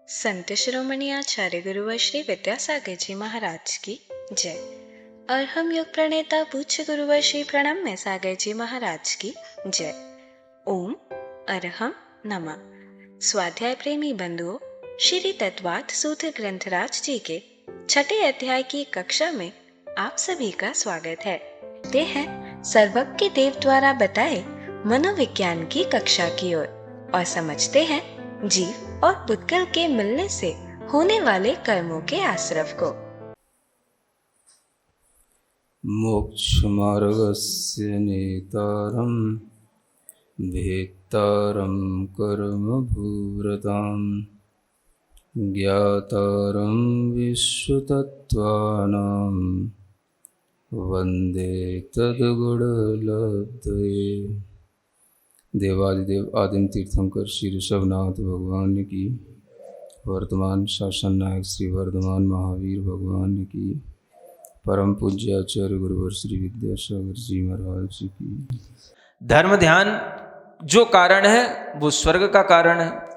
संत शिरोमणि आचार्य गुरुवर श्री विद्यासागर जी महाराज की जय। और हम योग प्रणेता पूज्य गुरुवर श्री प्रणम्य सागर जी महाराज की जय। ओम अरहम नमः। स्वाध्याय प्रेमी बंधुओं, श्री तत्वार्थ सूत्र ग्रंथराज जी के छठे अध्याय की कक्षा में आप सभी का स्वागत है। ते हैं सर्वज्ञ देव द्वारा बताए मनोविज्ञान की कक्षा की ओर और समझते हैं जीव और पुद्गल के मिलने से होने वाले कर्मों के आश्रव को। मोक्षमार्गस्य नेतारं भेत्तारं कर्मभूरतां ज्ञातारं विश्वतत्त्वानां वन्दे तद्गुणलब्धये। देवादिदेव आदिम तीर्थंकर श्री ऋषभनाथ भगवान की, वर्तमान शासन नायक श्री वर्धमान महावीर भगवान की, परम पूज्य आचार्य गुरुवर श्री विद्यासागर जी महाराज की। धर्म ध्यान जो कारण है वो स्वर्ग का कारण है।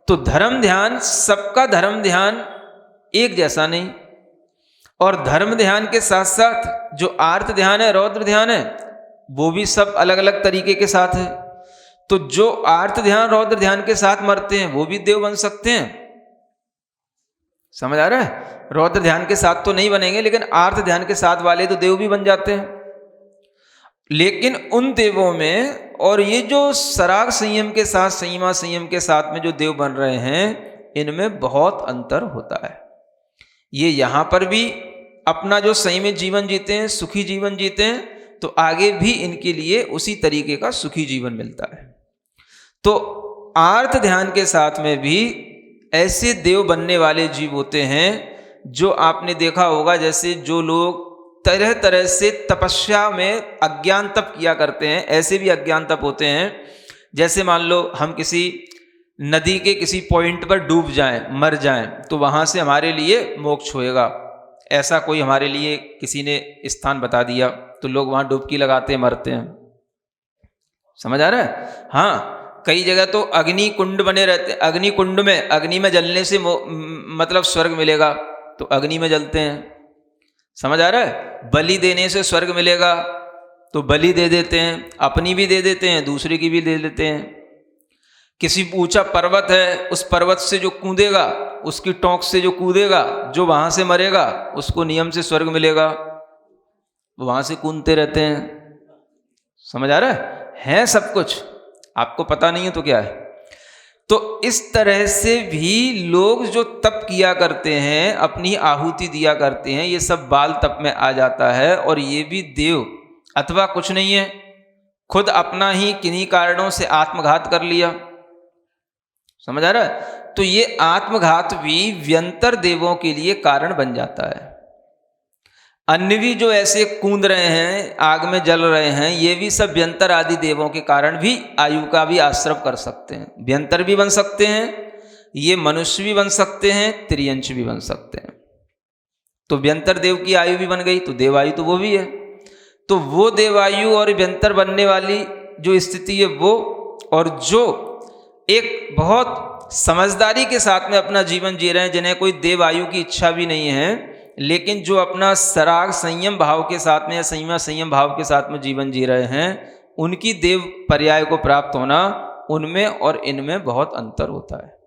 तो धर्म ध्यान, सबका धर्म ध्यान एक जैसा नहीं, और धर्म ध्यान के साथ साथ जो आर्त ध्यान है, रौद्र ध्यान है, वो भी सब अलग अलग तरीके के साथ है। तो जो आर्त ध्यान रौद्र ध्यान के साथ मरते हैं वो भी देव बन सकते हैं। समझ आ रहा है? रौद्र ध्यान के साथ तो नहीं बनेंगे, लेकिन आर्त ध्यान के साथ वाले तो देव भी बन जाते हैं। लेकिन उन देवों में और ये जो सराग संयम के साथ, संयमा संयम के साथ में जो देव बन रहे हैं, इनमें बहुत अंतर होता है। ये यहां पर भी अपना जो संयमित जीवन जीते हैं, सुखी जीवन जीते हैं, तो आगे भी इनके लिए उसी तरीके का सुखी जीवन मिलता है। तो आर्त ध्यान के साथ में भी ऐसे देव बनने वाले जीव होते हैं जो आपने देखा होगा, जैसे जो लोग तरह तरह से तपस्या में अज्ञान तप किया करते हैं, ऐसे भी अज्ञान तप होते हैं। जैसे मान लो हम किसी नदी के किसी पॉइंट पर डूब जाएं, मर जाएं, तो वहां से हमारे लिए मोक्ष होएगा, ऐसा कोई हमारे लिए किसी ने स्थान बता दिया, तो लोग वहां डुबकी लगाते हैं, मरते हैं। समझ आ रहा है? हाँ, कई जगह तो अग्नि कुंड बने रहते हैं। अग्नि कुंड में, अग्नि में जलने से मतलब स्वर्ग मिलेगा, तो अग्नि में जलते हैं। समझ आ रहा है? बलि देने से स्वर्ग मिलेगा, तो बलि दे देते हैं, अपनी भी दे देते हैं, दूसरे की भी दे देते हैं। किसी ऊंचा पर्वत है, उस पर्वत से जो कूदेगा, उसकी टोंक से जो कूदेगा, जो वहां से मरेगा, उसको नियम से स्वर्ग मिलेगा, वहां से कूदते रहते हैं। समझ आ रहा है सब कुछ? आपको पता नहीं है तो क्या है? तो इस तरह से भी लोग जो तप किया करते हैं, अपनी आहुति दिया करते हैं, ये सब बाल तप में आ जाता है। और ये भी देव अथवा कुछ नहीं है, खुद अपना ही किन्हीं कारणों से आत्मघात कर लिया। समझ आ रहा है? तो ये आत्मघात भी व्यंतर देवों के लिए कारण बन जाता है। अन्य भी जो ऐसे कूद रहे हैं, आग में जल रहे हैं, ये भी सब व्यंतर आदि देवों के कारण भी आयु का भी आश्रव कर सकते हैं। व्यंतर भी बन सकते हैं, ये मनुष्य भी बन सकते हैं, त्रियंश भी बन सकते हैं। तो व्यंतर देव की आयु भी बन गई, तो देवायु तो वो भी है। तो वो देवायु और व्यंतर बनने वाली जो स्थिति है वो, और जो एक बहुत समझदारी के साथ में अपना जीवन जी रहे हैं, जिन्हें कोई देवायु की इच्छा भी नहीं है, लेकिन जो अपना सराग संयम भाव के साथ में या संयमा संयम भाव के साथ में जीवन जी रहे हैं, उनकी देव पर्याय को प्राप्त होना, उनमें और इनमें बहुत अंतर होता है।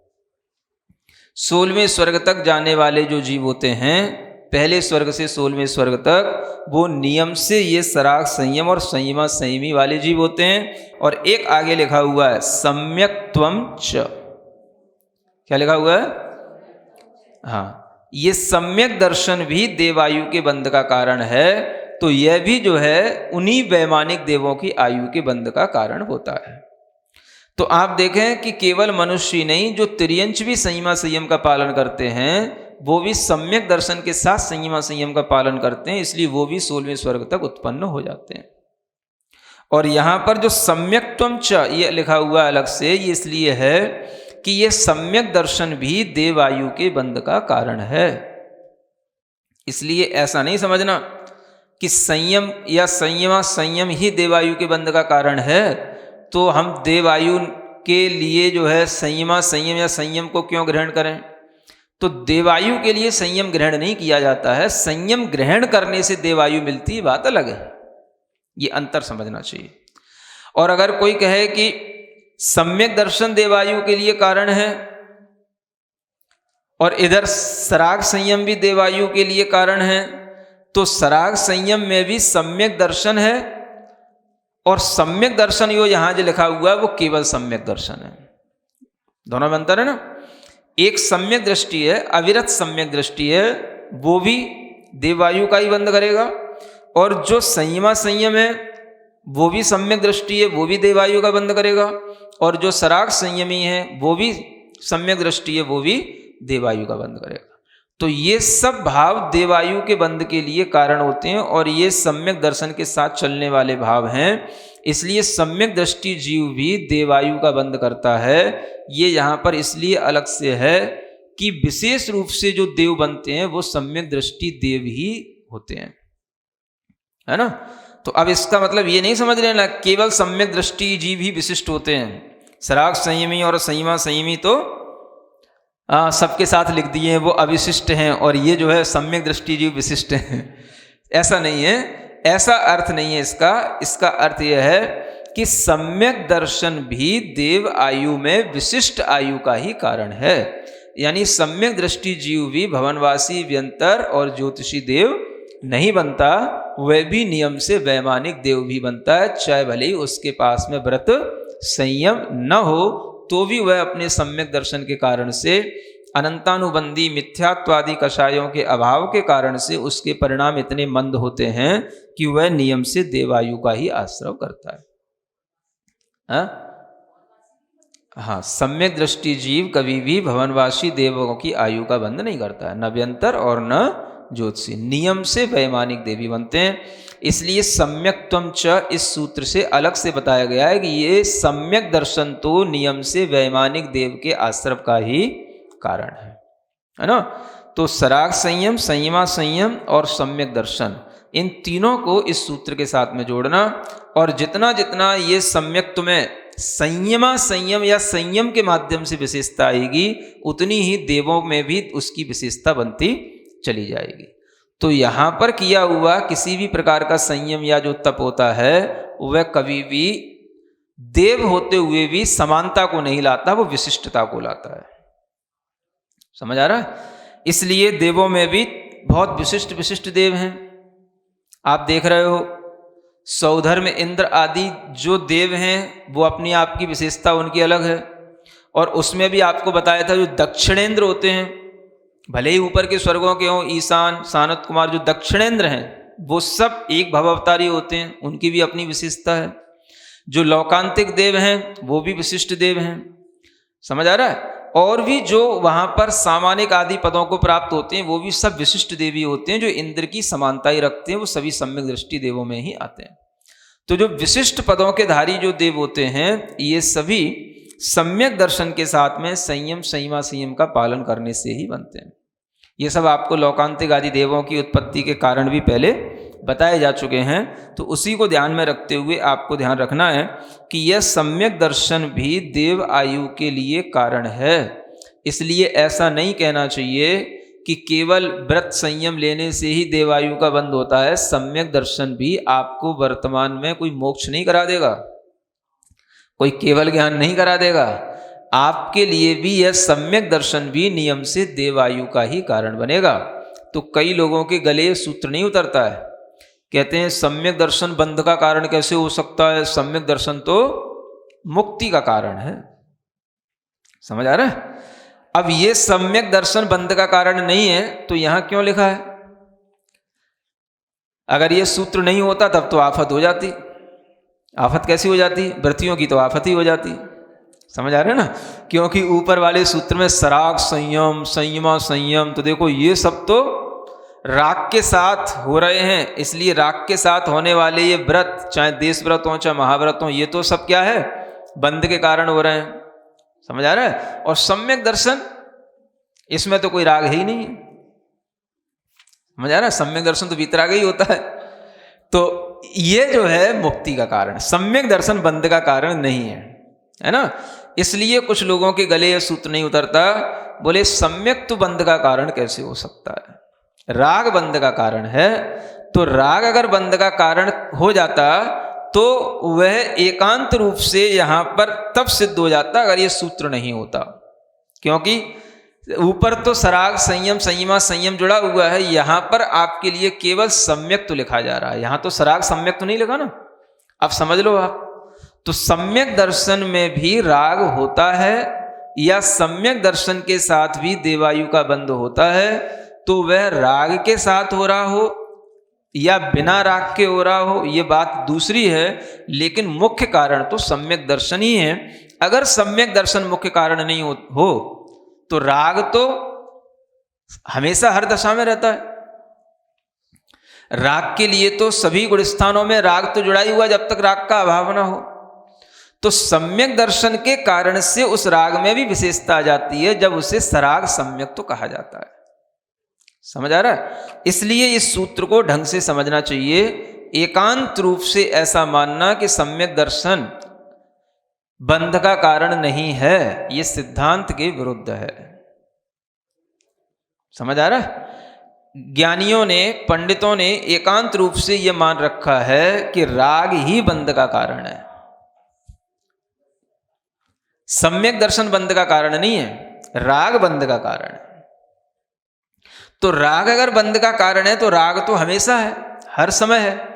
16वें स्वर्ग तक जाने वाले जो जीव होते हैं, पहले स्वर्ग से 16वें स्वर्ग तक, वो नियम से ये सराग संयम और संयमा संयमी वाले जीव होते हैं। और एक आगे लिखा हुआ है सम्यक्त्वम च। क्या लिखा हुआ है? हाँ, ये सम्यक दर्शन भी देवायु के बंध का कारण है। तो यह भी जो है उन्हीं वैमानिक देवों की आयु के बंध का कारण होता है। तो आप देखें कि केवल मनुष्य ही नहीं, जो त्रियंश भी संयमा संयम का पालन करते हैं, वो भी सम्यक दर्शन के साथ संयमा संयम का पालन करते हैं, इसलिए वो भी 16वें स्वर्ग तक उत्पन्न हो जाते हैं। और यहां पर जो सम्यक्त्वम च ये लिखा हुआ अलग से, ये इसलिए है कि यह सम्यक दर्शन भी देवायु के बंध का कारण है। इसलिए ऐसा नहीं समझना कि संयम या संयमा संयम ही देवायु के बंध का कारण है, तो हम देवायु के लिए जो है संयमा संयम या संयम को क्यों ग्रहण करें? तो देवायु के लिए संयम ग्रहण नहीं किया जाता है, संयम ग्रहण करने से देवायु मिलती है, बात अलग है। ये अंतर समझना चाहिए। और अगर कोई कहे कि सम्यक दर्शन देवायु के लिए कारण है और इधर सराग संयम भी देवायु के लिए कारण है, तो सराग संयम में भी सम्यक दर्शन है और सम्यक दर्शन यो यहां जो लिखा हुआ है वो केवल सम्यक दर्शन है। दोनों में अंतर है ना। एक सम्यक दृष्टि है, अविरत सम्यक दृष्टि है, वो भी देवायु का ही बंद करेगा, और जो संयमा संयम है वो भी सम्यक दृष्टि है, वो भी देवायु का बंद करेगा, और जो सराग संयमी है वो भी सम्यक दृष्टि है, वो भी देवायु का बंद करेगा। तो ये सब भाव देवायु के बंद के लिए कारण होते हैं और ये सम्यक दर्शन के साथ चलने वाले भाव हैं। इसलिए सम्यक दृष्टि जीव भी देवायु का बंद करता है। ये यहाँ पर इसलिए अलग से है कि विशेष रूप से जो देव बनते हैं वो सम्यक दृष्टि देव ही होते हैं, है ना। तो अब इसका मतलब ये नहीं समझ लेना केवल सम्यक दृष्टि जीव ही विशिष्ट होते हैं। सराग संयमी और संयमा संयमी तो सबके साथ लिख दिए हैं, वो अविशिष्ट हैं, और ये जो है सम्यक दृष्टि जीव विशिष्ट हैं। ऐसा नहीं है, ऐसा अर्थ नहीं है इसका। इसका अर्थ यह है कि सम्यक दर्शन भी देव आयु में विशिष्ट आयु का ही कारण है। यानी सम्यक दृष्टि जीव भी भवनवासी व्यंतर और ज्योतिषी देव नहीं बनता, वह भी नियम से वैमानिक देव भी बनता है, चाहे भले ही उसके पास में व्रत संयम न हो, तो भी वह अपने सम्यक दर्शन के कारण से अनंतानुबंधी मिथ्यात्वादी कषायों के अभाव के कारण से उसके परिणाम इतने मंद होते हैं कि वह नियम से देवायु का ही आश्रय करता है। हाँ, सम्यक दृष्टि जीव कभी भी भवनवासी देवों की आयु का बंद नहीं करता है, न व्यंतर और न ज्योतिषी, नियम से वैमानिक देवी बनते हैं। इसलिए सम्यक्त्वम च इस सूत्र से अलग से बताया गया है कि ये सम्यक दर्शन तो नियम से वैमानिक देव के आश्रय का ही कारण है ना। तो सराग संयम, संयमा संयम और सम्यक दर्शन, इन तीनों को इस सूत्र के साथ में जोड़ना, और जितना जितना ये सम्यक्त्व में संयमा संयम या संयम के माध्यम से विशेषता आएगी, उतनी ही देवों में भी उसकी विशेषता बनती चली जाएगी। तो यहाँ पर किया हुआ किसी भी प्रकार का संयम या जो तप होता है वह कभी भी देव होते हुए भी समानता को नहीं लाता, वो विशिष्टता को लाता है। समझ आ रहा है। इसलिए देवों में भी बहुत विशिष्ट विशिष्ट देव हैं। आप देख रहे हो सौधर्म इंद्र आदि जो देव हैं वो अपनी आप की विशेषता उनकी अलग है, और उसमें भी आपको बताया था जो दक्षिणेंद्र होते हैं, भले ही ऊपर के स्वर्गों के हों, ईशान सानत कुमार, जो दक्षिणेंद्र हैं वो सब एक भव अवतारी होते हैं, उनकी भी अपनी विशेषता है। जो लौकांतिक देव हैं वो भी विशिष्ट देव हैं। समझ आ रहा है। और भी जो वहां पर सामानिक आदि पदों को प्राप्त होते हैं वो भी सब विशिष्ट देवी होते हैं, जो इंद्र की समानता ही रखते हैं, वो सभी सम्यक दृष्टि देवों में ही आते हैं। तो जो विशिष्ट पदों के धारी जो देव होते हैं ये सभी सम्यक दर्शन के साथ में संयम संयमा संयम का पालन करने से ही बनते हैं। ये सब आपको लौकांतिक आदि देवों की उत्पत्ति के कारण भी पहले बताए जा चुके हैं, तो उसी को ध्यान में रखते हुए आपको ध्यान रखना है कि यह सम्यक दर्शन भी देव आयु के लिए कारण है। इसलिए ऐसा नहीं कहना चाहिए कि केवल व्रत संयम लेने से ही देवायु का बंद होता है। सम्यक दर्शन भी आपको वर्तमान में कोई मोक्ष नहीं करा देगा, कोई केवल ज्ञान नहीं करा देगा। आपके लिए भी यह सम्यक दर्शन भी नियम से देवायु का ही कारण बनेगा। तो कई लोगों के गले सूत्र नहीं उतरता है, कहते हैं सम्यक दर्शन बंध का कारण कैसे हो सकता है, सम्यक दर्शन तो मुक्ति का कारण है। समझ आ रहा है। अब ये सम्यक दर्शन बंध का कारण नहीं है तो यहां क्यों लिखा है? अगर ये सूत्र नहीं होता तब तो आफत हो जाती। आफत कैसी हो जाती? व्रतियों की तो आफत ही हो जाती। समझ आ रहे हैं ना। क्योंकि ऊपर वाले सूत्र में सराग संयम, संयमा संयम, तो देखो ये सब तो राग के साथ हो रहे हैं, इसलिए राग के साथ होने वाले ये व्रत, चाहे देश व्रत हो चाहे महाव्रत हो, ये तो सब क्या है? बंध के कारण हो रहे हैं। समझ आ रहा है। और सम्यक दर्शन, इसमें तो कोई राग है ही नहीं है। समझ आ रहा है। सम्यक दर्शन तो वीतराग ही होता है। तो ये जो है मुक्ति का कारण, सम्यक दर्शन बंध का कारण नहीं है, है ना। इसलिए कुछ लोगों के गले यह सूत्र नहीं उतरता बोले सम्यक तो बंध का कारण कैसे हो सकता है? राग बंध का कारण है, तो राग अगर बंध का कारण हो जाता तो वह एकांत रूप से यहां पर तब सिद्ध हो जाता अगर यह सूत्र नहीं होता। क्योंकि ऊपर तो सराग संयम संयमा संयम जुड़ा हुआ है, यहां पर आपके लिए केवल सम्यक तो लिखा जा रहा है, यहां तो सराग सम्यक तो नहीं लिखा ना। अब समझ लो आप, तो सम्यक दर्शन में भी राग होता है या सम्यक दर्शन के साथ भी देवायु का बंध होता है, तो वह राग के साथ हो रहा हो या बिना राग के हो रहा हो, यह बात दूसरी है, लेकिन मुख्य कारण तो सम्यक दर्शन ही है। अगर सम्यक दर्शन मुख्य कारण नहीं हो तो राग तो हमेशा हर दशा में रहता है। राग के लिए तो सभी गुण स्थानों में राग तो जुड़ा ही हुआ जब तक राग का अभाव ना हो। तो सम्यक दर्शन के कारण से उस राग में भी विशेषता आ जाती है, जब उसे सराग सम्यक तो कहा जाता है। समझ आ रहा है? इसलिए इस सूत्र को ढंग से समझना चाहिए। एकांत रूप से ऐसा मानना कि सम्यक दर्शन बंध का कारण नहीं है, यह सिद्धांत के विरुद्ध है। समझ आ रहा है? ज्ञानियों ने, पंडितों ने एकांत रूप से यह मान रखा है कि राग ही बंध का कारण है, सम्यक दर्शन बंध का कारण नहीं है, राग बंध का कारण है। तो राग अगर बंध का कारण है तो राग तो हमेशा है, हर समय है।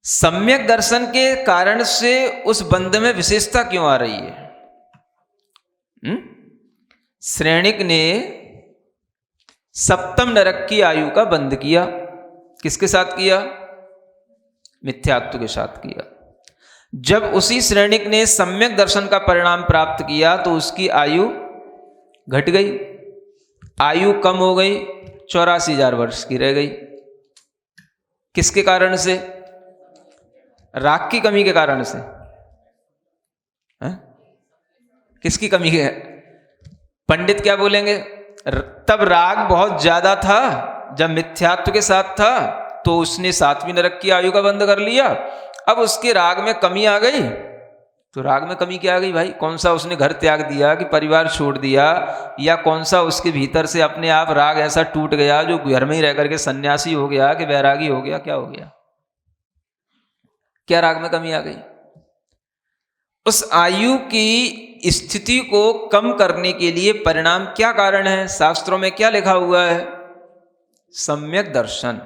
सम्यक दर्शन के कारण से उस बंध में विशेषता क्यों आ रही है? श्रेणिक ने सप्तम नरक की आयु का बंध किया, किसके साथ किया? मिथ्यात्व के साथ किया। जब उसी श्रेणिक ने सम्यक दर्शन का परिणाम प्राप्त किया तो उसकी आयु घट गई, आयु कम हो गई, 84,000 वर्ष की रह गई। किसके कारण से? राग की कमी के कारण से। किसकी कमी है? पंडित क्या बोलेंगे? तब राग बहुत ज्यादा था, जब मिथ्यात्व के साथ था तो उसने 7वीं नरक की आयु का बंध कर लिया। अब उसके राग में कमी आ गई, तो राग में कमी क्या आ गई भाई? कौन सा उसने घर त्याग दिया कि परिवार छोड़ दिया, या कौन सा उसके भीतर से अपने आप राग ऐसा टूट गया जो घर में ही रह करके सन्यासी हो गया कि वैरागी हो गया? क्या हो गया? क्या राग में कमी आ गई? उस आयु की स्थिति को कम करने के लिए परिणाम क्या कारण है? शास्त्रों में क्या लिखा हुआ है? सम्यक दर्शन।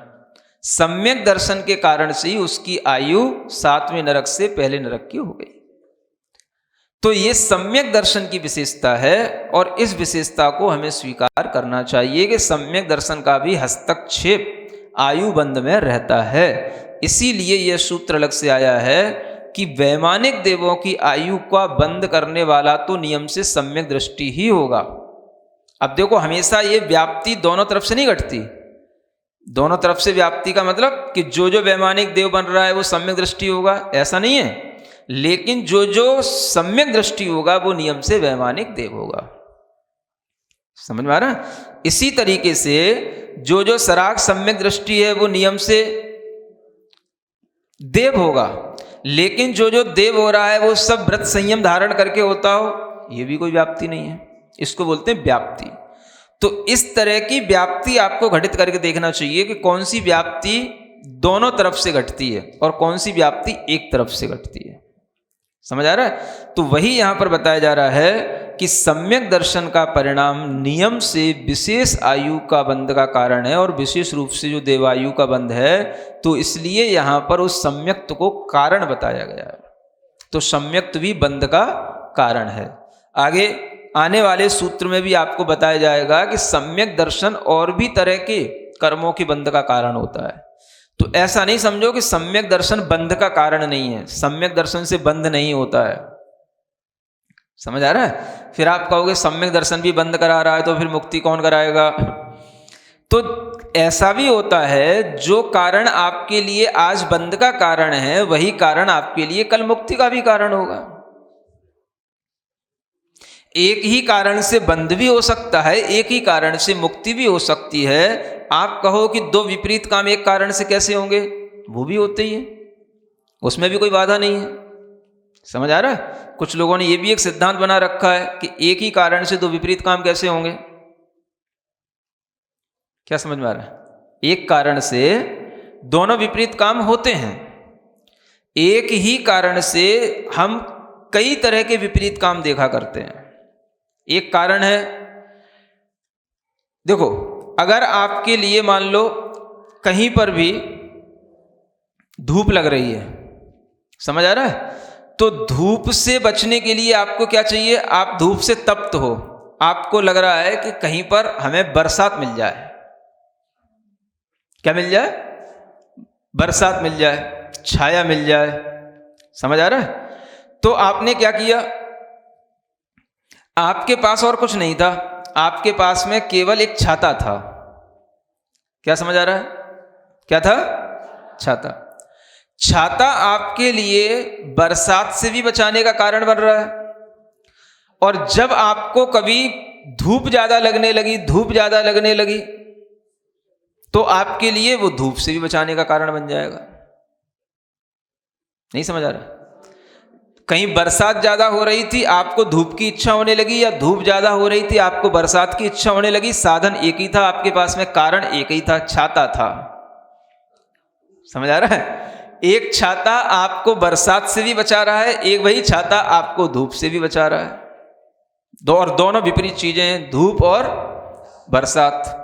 सम्यक दर्शन के कारण से ही उसकी आयु 7वें नरक से पहले नरक की हो गई। तो ये सम्यक दर्शन की विशेषता है और इस विशेषता को हमें स्वीकार करना चाहिए कि सम्यक दर्शन का भी हस्तक्षेप आयु बंध में रहता है। इसीलिए यह सूत्र अलग से आया है कि वैमानिक देवों की आयु का बंद करने वाला तो नियम से सम्यक दृष्टि ही होगा। अब देखो, हमेशा ये व्याप्ति दोनों तरफ से नहीं घटती। दोनों तरफ से व्याप्ति का मतलब कि जो जो वैमानिक देव बन रहा है वो सम्यक दृष्टि होगा, ऐसा नहीं है। लेकिन जो जो सम्यक दृष्टि होगा वो नियम से वैमानिक देव होगा। समझ में आ रहा है? इसी तरीके से जो जो सराग सम्यक दृष्टि है वो नियम से देव होगा, लेकिन जो जो देव हो रहा है वो सब व्रत संयम धारण करके होता हो, ये भी कोई व्याप्ति नहीं है। इसको बोलते हैं व्याप्ति। तो इस तरह की व्याप्ति आपको घटित करके देखना चाहिए कि कौन सी व्याप्ति दोनों तरफ से घटती है और कौन सी व्याप्ति एक तरफ से घटती है। समझ आ रहा है? तो वही यहां पर बताया जा रहा है कि सम्यक दर्शन का परिणाम नियम से विशेष आयु का बंध का कारण है और विशेष रूप से जो देवायु का बंध है, तो इसलिए यहां पर उस सम्यक्त को कारण बताया गया है। तो सम्यक्त भी बंध का कारण है। आगे आने वाले सूत्र में भी आपको बताया जाएगा कि सम्यक दर्शन और भी तरह के कर्मों के बंध का कारण होता है। तो ऐसा नहीं समझो कि सम्यक दर्शन बंध का कारण नहीं है, सम्यक दर्शन से बंध नहीं होता है। समझ आ रहा है? फिर आप कहोगे सम्यक दर्शन भी बंद करा रहा है तो फिर मुक्ति कौन कराएगा? तो ऐसा भी होता है, जो कारण आपके लिए आज बंध का कारण है वही कारण आपके लिए कल मुक्ति का भी कारण होगा। एक ही कारण से बंध भी हो सकता है, एक ही कारण से मुक्ति भी हो सकती है। आप कहो कि दो विपरीत काम एक कारण से कैसे होंगे? वो भी होते ही है, उसमें भी कोई बाधा नहीं है। समझ आ रहा है? कुछ लोगों ने ये भी एक सिद्धांत बना रखा है कि एक ही कारण से दो विपरीत काम कैसे होंगे। क्या समझ में आ रहा है? एक कारण से दोनों विपरीत काम होते हैं, एक ही कारण से हम कई तरह के विपरीत काम देखा करते हैं। एक कारण है, देखो, अगर आपके लिए मान लो कहीं पर भी धूप लग रही है, समझ आ रहा है, तो धूप से बचने के लिए आपको क्या चाहिए? आप धूप से तप्त हो, आपको लग रहा है कि कहीं पर हमें बरसात मिल जाए। क्या मिल जाए? बरसात मिल जाए, छाया मिल जाए। समझ आ रहा है? तो आपने क्या किया? आपके पास और कुछ नहीं था, आपके पास में केवल एक छाता था। क्या समझ आ रहा है? क्या था? छाता। छाता आपके लिए बरसात से भी बचाने का कारण बन रहा है, और जब आपको कभी धूप ज्यादा लगने लगी तो आपके लिए वो धूप से भी बचाने का कारण बन जाएगा। नहीं समझ आ रहा? कहीं बरसात ज्यादा हो रही थी, आपको धूप की इच्छा होने लगी, या धूप ज्यादा हो रही थी, आपको बरसात की इच्छा होने लगी, साधन एक ही था आपके पास में, कारण एक ही था, छाता था। समझ आ रहा है? एक छाता आपको बरसात से भी बचा रहा है, एक वही छाता आपको धूप से भी बचा रहा है। और दोनों विपरीत चीजें हैं, धूप और बरसात।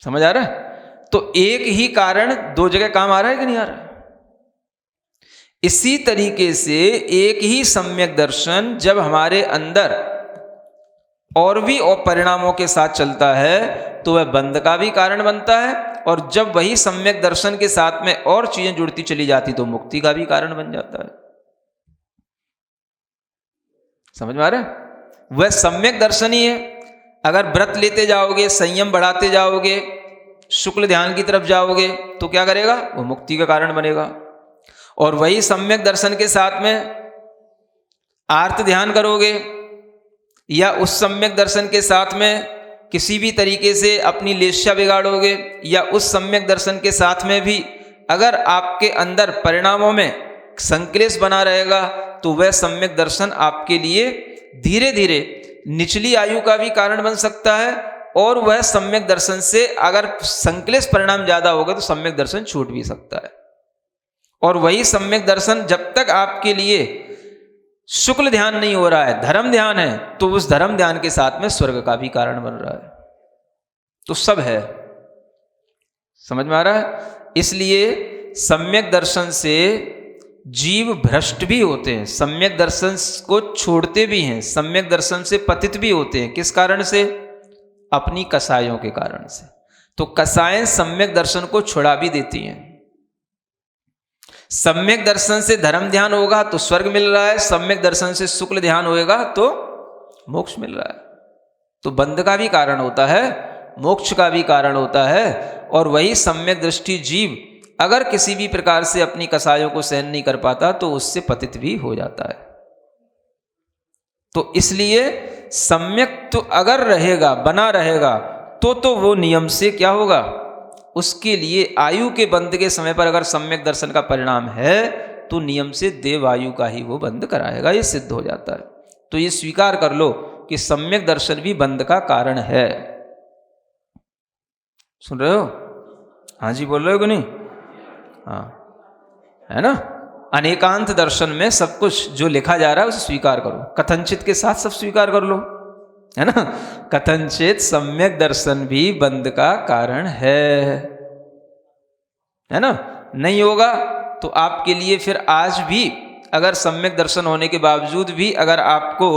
समझ आ रहा है? तो एक ही कारण दो जगह काम आ रहा है कि नहीं आ रहा है? इसी तरीके से एक ही सम्यक दर्शन जब हमारे अंदर और भी और परिणामों के साथ चलता है तो वह बंध का भी कारण बनता है, और जब वही सम्यक दर्शन के साथ में और चीजें जुड़ती चली जाती तो मुक्ति का भी कारण बन जाता है। समझ में आ रहा है? वह सम्यक दर्शन ही है। अगर व्रत लेते जाओगे, संयम बढ़ाते जाओगे, शुक्ल ध्यान की तरफ जाओगे, तो क्या करेगा? वो मुक्ति का कारण बनेगा। और वही सम्यक दर्शन के साथ में आर्त ध्यान करोगे, या उस सम्यक दर्शन के साथ में किसी भी तरीके से अपनी लेस्या बिगाड़ोगे, या उस सम्यक दर्शन के साथ में भी अगर आपके अंदर परिणामों में संक्लेश बना रहेगा, तो वह सम्यक दर्शन आपके लिए धीरे धीरे निचली आयु का भी कारण बन सकता है, और वह सम्यक दर्शन से अगर संक्लेश परिणाम ज्यादा होगा तो सम्यक दर्शन छूट भी सकता है। और वही सम्यक दर्शन जब तक आपके लिए शुक्ल ध्यान नहीं हो रहा है, धर्म ध्यान है, तो उस धर्म ध्यान के साथ में स्वर्ग का भी कारण बन रहा है। तो सब है। समझ में आ रहा है? इसलिए सम्यक दर्शन से जीव भ्रष्ट भी होते हैं, सम्यक दर्शन को छोड़ते भी हैं, सम्यक दर्शन से पतित भी होते हैं। किस कारण से? अपनी कसायों के कारण से। तो कसाएं सम्यक दर्शन को छुड़ा भी देती हैं। सम्यक दर्शन से धर्म ध्यान होगा तो स्वर्ग मिल रहा है, सम्यक दर्शन से शुक्ल ध्यान होएगा तो मोक्ष मिल रहा है। तो बंध का भी कारण होता है, मोक्ष का भी कारण होता है। और वही सम्यक दृष्टि जीव अगर किसी भी प्रकार से अपनी कसायों को सहन नहीं कर पाता तो उससे पतित भी हो जाता है। तो इसलिए सम्यक तो अगर रहेगा, बना रहेगा, तो वो नियम से क्या होगा? उसके लिए आयु के बंध के समय पर अगर सम्यक दर्शन का परिणाम है तो नियम से देव आयु का ही वो बंध कराएगा, ये सिद्ध हो जाता है। तो ये स्वीकार कर लो कि सम्यक दर्शन भी बंध का कारण है। सुन रहे हो? हाँ जी बोल रहे हो कि नहीं? हाँ, है ना? अनेकांत दर्शन में सब कुछ जो लिखा जा रहा है उसे स्वीकार करो, कथनचित के साथ सब स्वीकार कर लो, है ना? कथनचित सम्यक दर्शन भी बंध का कारण है ना? नहीं होगा तो आपके लिए फिर आज भी अगर सम्यक दर्शन होने के बावजूद भी अगर आपको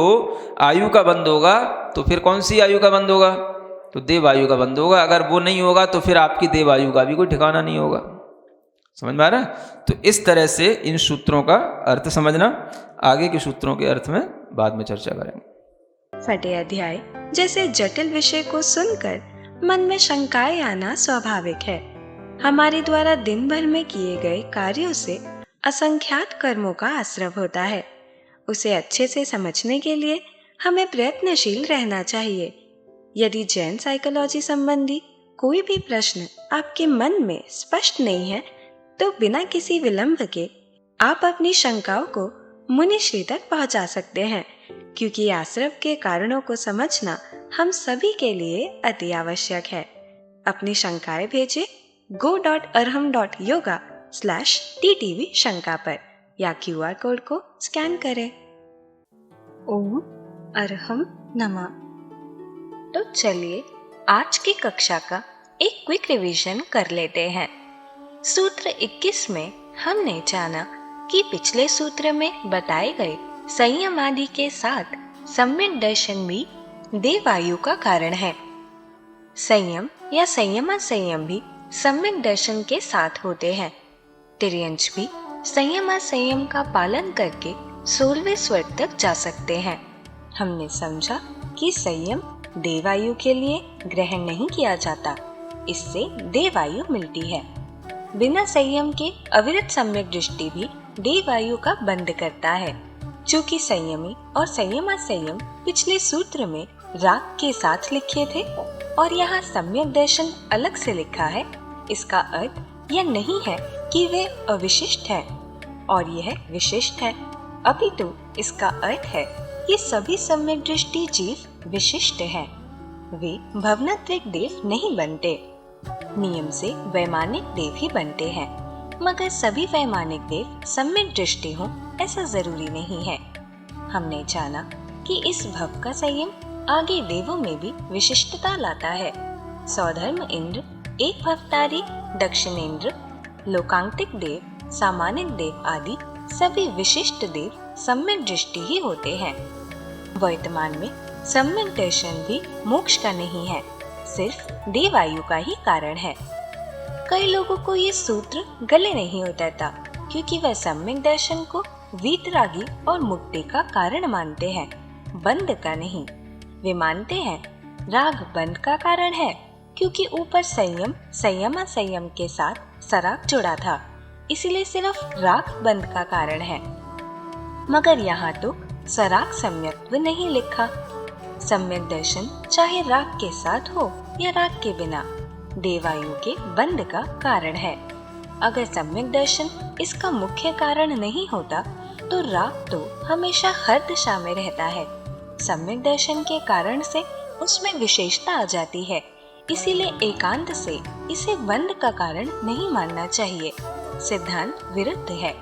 आयु का बंध होगा तो फिर कौन सी आयु का बंध होगा? तो देव आयु का बंध होगा। अगर वो नहीं होगा तो फिर आपकी देव आयु का भी कोई ठिकाना नहीं होगा। समझ में आ रहा है? तो इस तरह से इन सूत्रों का अर्थ समझना, आगे के सूत्रों के अर्थ में बाद में चर्चा करेंगे। फटे अध्याय जैसे जटिल विषय को सुनकर मन में शंकाएं आना स्वाभाविक है। हमारे द्वारा दिन भर में किए गए कार्यों से असंख्यात कर्मों का आश्रव होता है। उसे अच्छे से समझने के लिए हमें प्रयत्नशील रहना चाहिए। यदि जैन साइकोलॉजी संबंधी कोई भी प्रश्न आपके मन में स्पष्ट नहीं है तो बिना किसी विलंब के आप अपनी शंकाओं को मुनिश्री तक पहुंचा सकते हैं, क्योंकि आश्रव के कारणों को समझना हम सभी के लिए अति आवश्यक है। अपनी शंकाएं भेजें go.arham.yoga/ttv शंका पर या QR कोड को स्कैन करें। ओम अरहम नमः। तो चलिए आज की कक्षा का एक क्विक रिवीजन कर लेते हैं। सूत्र 21 में हमने जाना कि पिछले सूत्र में बताए गए संयम आदि के साथ सम्यक दर्शन भी देवायु का कारण है। संयम या संयम भी सम्यक दर्शन के साथ होते हैं। तिर्यंच भी संयम का पालन करके 16वें स्वर्ग तक जा सकते हैं। हमने समझा कि संयम देवायु के लिए ग्रहण नहीं किया जाता, इससे देवायु मिलती है। बिना संयम के अविरत सम्यक दृष्टि भी देवायु का बंद करता है। चूंकि संयमी और संयम पिछले सूत्र में राग के साथ लिखे थे और यहाँ सम्यक दर्शन अलग से लिखा है, इसका अर्थ यह नहीं है कि वे अविशिष्ट है और यह विशिष्ट है, अपितु इसका अर्थ है कि सभी सम्यक दृष्टि जीव विशिष्ट हैं। वे भवनात्रिक देव नहीं बनते, नियम से वैमानिक देव ही बनते हैं, मगर सभी वैमानिक देव सम्यक दृष्टि हो ऐसा जरूरी नहीं है। हमने जाना कि इस भव का संयम आगे देवों में भी विशिष्टता लाता है। सौधर्म इंद्र, एक भवतारी, दक्षिणेंद्र, लोकांतिक देव, सामानिक देव आदि सभी विशिष्ट देव सम्यक दृष्टि ही होते हैं। वर्तमान में सम्यक दर्शन भी मोक्ष का नहीं है, सिर्फ देवायु का ही कारण है। कई लोगों को ये सूत्र गले नहीं उतरता, क्योंकि वह सम्यक दर्शन को वीतरागी और मुक्ति का कारण मानते हैं, बंद का नहीं। वे मानते हैं राग बंद का कारण है, क्योंकि ऊपर संयम के साथ सराग जुड़ा था, इसलिए सिर्फ राग बंद का कारण है। मगर यहाँ तो सराग सम्यक्त्व नहीं लिखा। सम्यक दर्शन चाहे राग के साथ हो या राग के बिना देवायु के बंद का कारण है। अगर सम्यक दर्शन इसका मुख्य कारण नहीं होता तो राग तो हमेशा हर दिशा में रहता है। सम्यक दर्शन के कारण से उसमें विशेषता आ जाती है, इसीलिए एकांत से इसे बंद का कारण नहीं मानना चाहिए। सिद्धांत विरुद्ध है।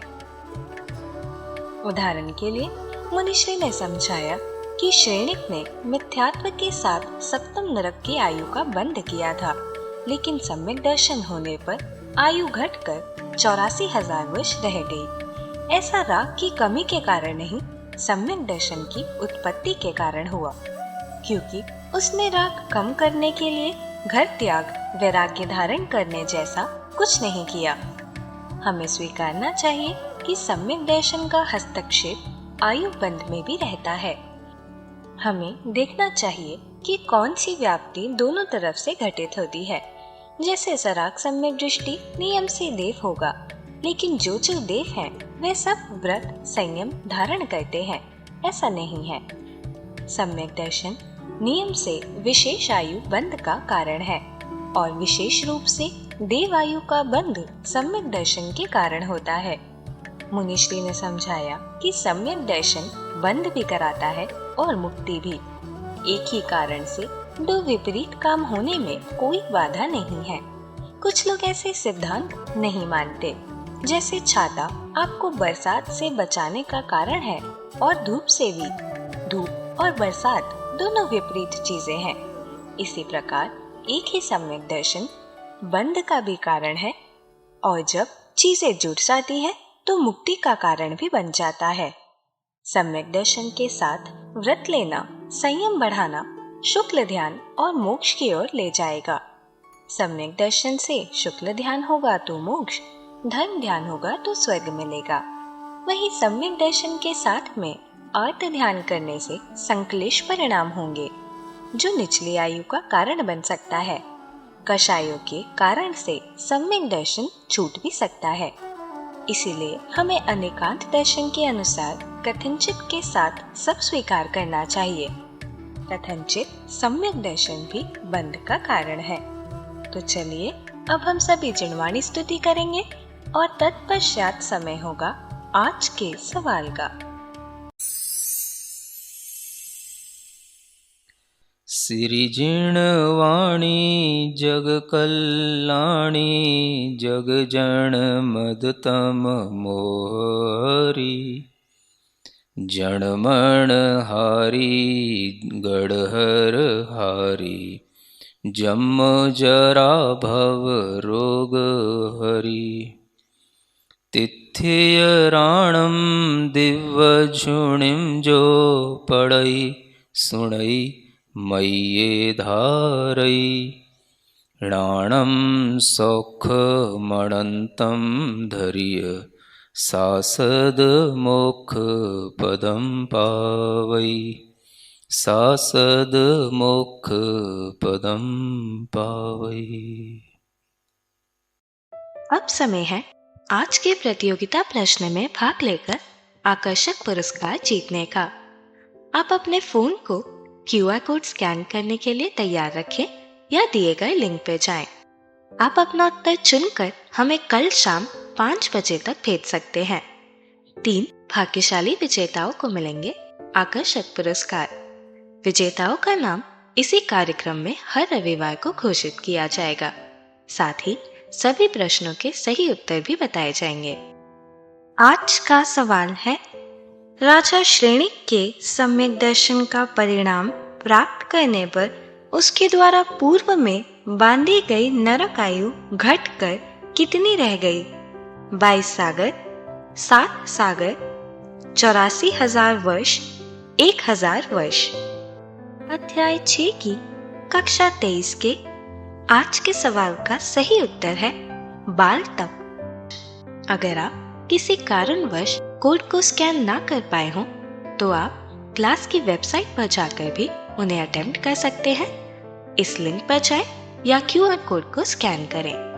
उदाहरण के लिए मुनिश्री ने समझाया कि श्रेणिक ने मिथ्यात्व के साथ सप्तम नरक की आयु का बंद किया था, लेकिन सम्यक दर्शन होने पर आयु घटकर 84,000 वर्ष रह गई। ऐसा राग की कमी के कारण नहीं, सम्यक दर्शन की उत्पत्ति के कारण हुआ, क्योंकि उसने राग कम करने के लिए घर त्याग, वैराग्य धारण करने जैसा कुछ नहीं किया। हमें स्वीकारना चाहिए कि सम्यक दर्शन का हस्तक्षेप आयु बंध में भी रहता है। हमें देखना चाहिए कि कौन सी व्याप्ति दोनों तरफ से घटित होती है। जैसे सराग सम्यक दृष्टि नियम से देव होगा, लेकिन जो देव हैं वे सब व्रत संयम धारण करते हैं, ऐसा नहीं है। सम्यक दर्शन नियम से विशेष आयु बंध का कारण है और विशेष रूप से देव आयु का बंध सम्यक दर्शन के कारण होता है। मुनिश्री ने समझाया कि सम्यक दर्शन बंध भी कराता है और मुक्ति भी। एक ही कारण से दो विपरीत काम होने में कोई बाधा नहीं है। कुछ लोग ऐसे सिद्धांत नहीं मानते, जैसे छाता आपको बरसात से बचाने का कारण है और धूप से भी। धूप और बरसात दोनों विपरीत चीजें हैं। इसी प्रकार एक ही सम्यक दर्शन बंध का भी कारण है और जब चीजें जुड़ जाती है तो मुक्ति का कारण भी बन जाता है। सम्यक दर्शन के साथ व्रत लेना, संयम बढ़ाना, शुक्ल ध्यान और मोक्ष की ओर ले जाएगा। सम्यक दर्शन से शुक्ल ध्यान होगा तो मोक्ष, धर्म ध्यान होगा तो स्वर्ग मिलेगा। वहीं सम्यक दर्शन के साथ में अर्थ ध्यान करने से संक्लेश परिणाम होंगे, जो निचली आयु का कारण बन सकता है। कषायों के कारण से सम्यक दर्शन छूट भी सकता है। इसीलिए हमें अनेकांत दर्शन के अनुसार कथनचित के साथ सब स्वीकार करना चाहिए। कथनचित सम्यक दर्शन भी बंध का कारण है। तो चलिए अब हम सभी जिनवाणी स्तुति करेंगे और तत्पश्चात समय होगा आज के सवाल का। सिरिजिणवाणी जग कल्याणी जग जन मदतम मोहरी जनमण हारी गढ़हर हारी जम जरा भव रोग हरि तिथियराणम दिव्यझुणिम जो पढ़ई सुणई मय्ये धारई राणम सौखमणन्तं धरिय सासद मोक्ष पदम पावई सासद मोक्ष पदम पावई। अब समय है आज के प्रतियोगिता प्रश्न में भाग लेकर आकर्षक पुरस्कार जीतने का। आप अपने फोन को QR कोड स्कैन करने के लिए तैयार रखें या दिए गए लिंक पे जाएं। आप अपना उत्तर चुनकर हमें कल शाम 5 बजे तक भेज सकते हैं। 3 भाग्यशाली विजेताओं को मिलेंगे आकर्षक पुरस्कार। विजेताओं का नाम इसी कार्यक्रम में हर रविवार को घोषित किया जाएगा। साथ ही सभी प्रश्नों के सही उत्तर भी बताए जाएंगे। आज का सवाल है, राजा श्रेणी के सम्यक दर्शन का परिणाम प्राप्त करने पर उसके द्वारा पूर्व में बांधी गई नरक आयु घटकर कितनी रह गई? 22 सागर, 7 सागर, 84,000 वर्ष, 1,000 वर्ष। अध्याय 6 की कक्षा 23 के आज के सवाल का सही उत्तर है बाल तप। अगर आप किसी कारणवश कोड को स्कैन ना कर पाए हों तो आप क्लास की वेबसाइट पर जाकर भी उन्हें अटेम्प्ट कर सकते हैं। इस लिंक पर जाएं या QR कोड को स्कैन करें।